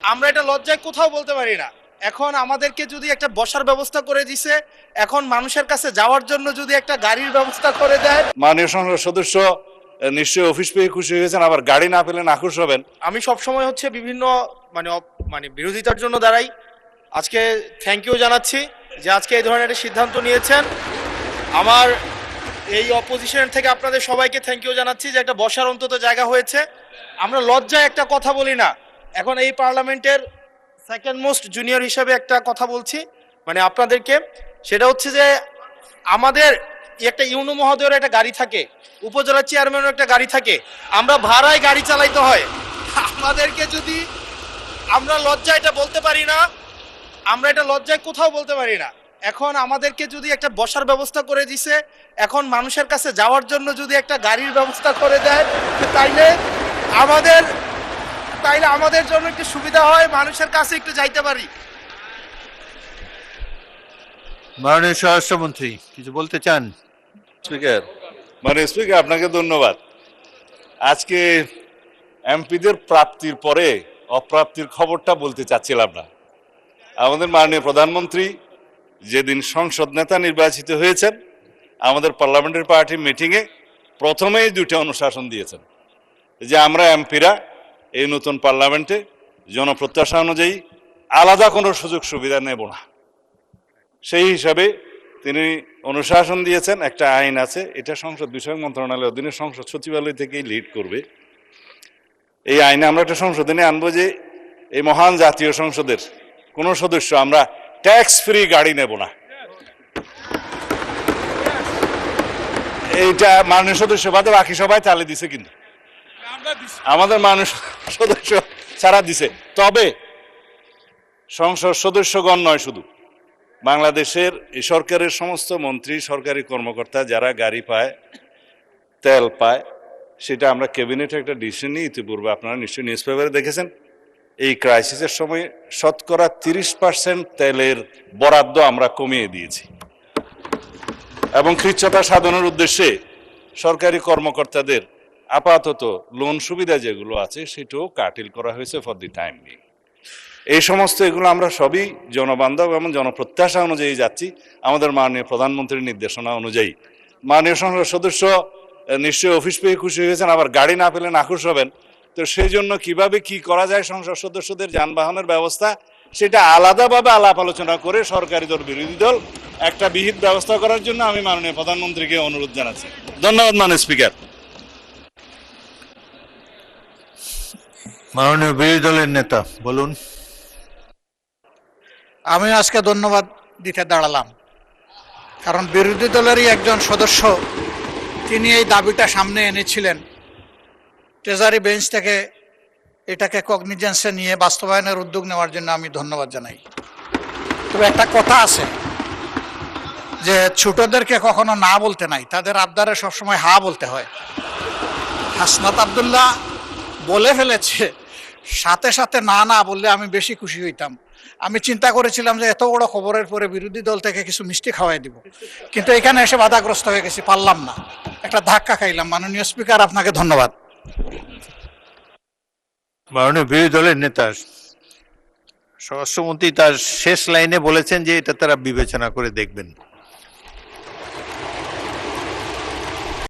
আমরা এটা লজ্জায় কোথাও বলতে পারি না। এখন আমাদেরকে যদি একটা বসার ব্যবস্থা করে দিছে, এখন মানুষের কাছে যাওয়ার জন্য যদি একটা গাড়ির ব্যবস্থা করে দেয়। মাননীয় সংসদ সদস্য নিশ্চয়ই অফিস পেয়ে খুশি হয়েছেন, আবার গাড়ি না পেলে নাখুশ হবেন। আমি সব সময় হচ্ছে বিভিন্ন মানে বিরোধিতার জন্য দাঁড়াই। আজকে থ্যাংক ইউ জানাচ্ছি যে আজকে এই ধরনের একটা সিদ্ধান্ত নিয়েছেন। আমার এই অপোজিশন থেকে আপনাদের সবাইকে থ্যাংক ইউ জানাচ্ছি যে একটা বসার অন্তত জায়গা হয়েছে। আমরা লজ্জায় একটা কথা বলি না। এখন এই পার্লামেন্টের সেকেন্ড মোস্ট জুনিয়র হিসেবে একটা কথা বলছি মানে আপনাদেরকে, সেটা হচ্ছে যে আমাদের একটা ইউনো মহোদয়ের একটা গাড়ি থাকে, উপজেলা চেয়ারম্যানের একটা গাড়ি থাকে, আমরা ভাড়ায় গাড়ি চালাইতে হয়। আমাদেরকে যদি আমরা লজ্জায় এটা বলতে পারি না, আমরা এটা লজ্জায় কোথাও বলতে পারি না। এখন আমাদেরকে যদি একটা বসার ব্যবস্থা করে দিছে, এখন মানুষের কাছে যাওয়ার জন্য যদি একটা গাড়ির ব্যবস্থা করে দেয়, তাইলে আমাদের জন্য একটু সুবিধা হয়, মানুষের কাছে একটু যাইতে পারি। মাননীয় স্বরাষ্ট্রমন্ত্রী কিছু বলতে চান? স্পিকার, স্পিকার আপনাকে ধন্যবাদ। আজকে এমপিদের প্রাপ্তির পরে অপ্রাপ্তির খবরটা বলতে চাচ্ছিলাম না। আমাদের মাননীয় প্রধানমন্ত্রী যেদিন সংসদ নেতা নির্বাচিত হয়েছেন, আমাদের পার্লামেন্টারি পার্টি মিটিংয়ে প্রথমেই দুইটা অনুশাসন দিয়েছেন যে আমরা এমপিরা এই নতুন পার্লামেন্টে জনপ্রত্যাশা অনুযায়ী আলাদা কোনো সুযোগ সুবিধা নেব না। সেই হিসাবে তিনি অনুশাসন দিয়েছেন। একটা আইন আছে, এটা সংসদ বিষয়ক মন্ত্রণালয়ের অধীনে সংসদ সচিবালয় থেকেই লিড করবে। এই আইনে আমরা একটা সংশোধনী আনবো যে এই মহান জাতীয় সংসদের কোনো সদস্য আমরা ট্যাক্স ফ্রি গাড়ি নেব না। এইটা মাননীয় সদস্য বাদে বাকি সবাই চালে দিছে, কিন্তু আমাদের মাননীয় সদস্য ছাড়া দিছে। তবে সংসদ সদস্যগণ নয়, শুধু বাংলাদেশের এই সরকারের সমস্ত মন্ত্রী, সরকারি কর্মকর্তা যারা গাড়ি পায়, তেল পায়, সেটা আমরা ক্যাবিনেটে একটা ডিসিশন নিই। ইতিপূর্বে আপনারা নিশ্চয়ই নিউজ পেপারে দেখেছেন, এই ক্রাইসিসের সময় শতকরা 30% তেলের বরাদ্দ আমরা কমিয়ে দিয়েছি এবং কৃচ্ছ্রতা সাধনের উদ্দেশ্যে সরকারি কর্মকর্তাদের আপাতত লোন সুবিধা যেগুলো আছে সেটাও কাটিল করা হয়েছে ফর দি টাইম বিং। এই সমস্ত এগুলো আমরা সবই জনবান্ধব এবং জনপ্রত্যাশা অনুযায়ী যাচ্ছি, আমাদের মাননীয় প্রধানমন্ত্রীর নির্দেশনা অনুযায়ী। মাননীয় সংসদ সদস্য নিশ্চয়ই অফিস পেয়ে খুশি হয়েছেন, আবার গাড়ি না পেলে নাখুশ হবেন। তো সেই জন্য কিভাবে কি করা যায় সংসদ সদস্যদের যানবাহনের ব্যবস্থা, সেটা আলাদাভাবে আলাপ আলোচনা করে সরকারি দল বিরোধী দল একটা বিহিত ব্যবস্থা করার জন্য আমি মাননীয় প্রধানমন্ত্রীকে অনুরোধ জানাচ্ছি। ধন্যবাদ মাননীয় স্পিকার। মাননীয় বিরোধী দলের নেতা বলুন। আমি আজকে ধন্যবাদ দিতে দাঁড়ালাম, কারণ বিরোধী দলেরই একজন সদস্য তিনি এই দাবিটা সামনে এনেছিলেন। ট্রেজারি বেঞ্চ থেকে এটাকে কগনিজেন্সে নিয়ে বাস্তবায়নের উদ্যোগ নেওয়ার জন্য আমি ধন্যবাদ জানাই। তবে একটা কথা আছে যে ছোটদেরকে কখনো না বলতে নাই, তাদের আবদারে সবসময় হা বলতে হয়। হাসনাত আব্দুল্লাহ বলে ফেলেছে, সাথে সাথে না না বললে আমি বেশি খুশি হইতাম। আমি চিন্তা করেছিলাম যে এত বড় খবরের পরে বিরোধী দল থেকে কিছু মিষ্টি খাওয়াই দিব, কিন্তু এখানে এসে বাধাগ্রস্ত হয়ে গেছি, পারলাম না, একটা ধাক্কা খাইলাম। মাননীয় স্পিকার, আপনাকে ধন্যবাদ। মাননীয় বিরোধী দলের নেতা স্বরাষ্ট্রমন্ত্রী তার শেষ লাইনে বলেছেন যে এটা তারা বিবেচনা করে দেখবেন।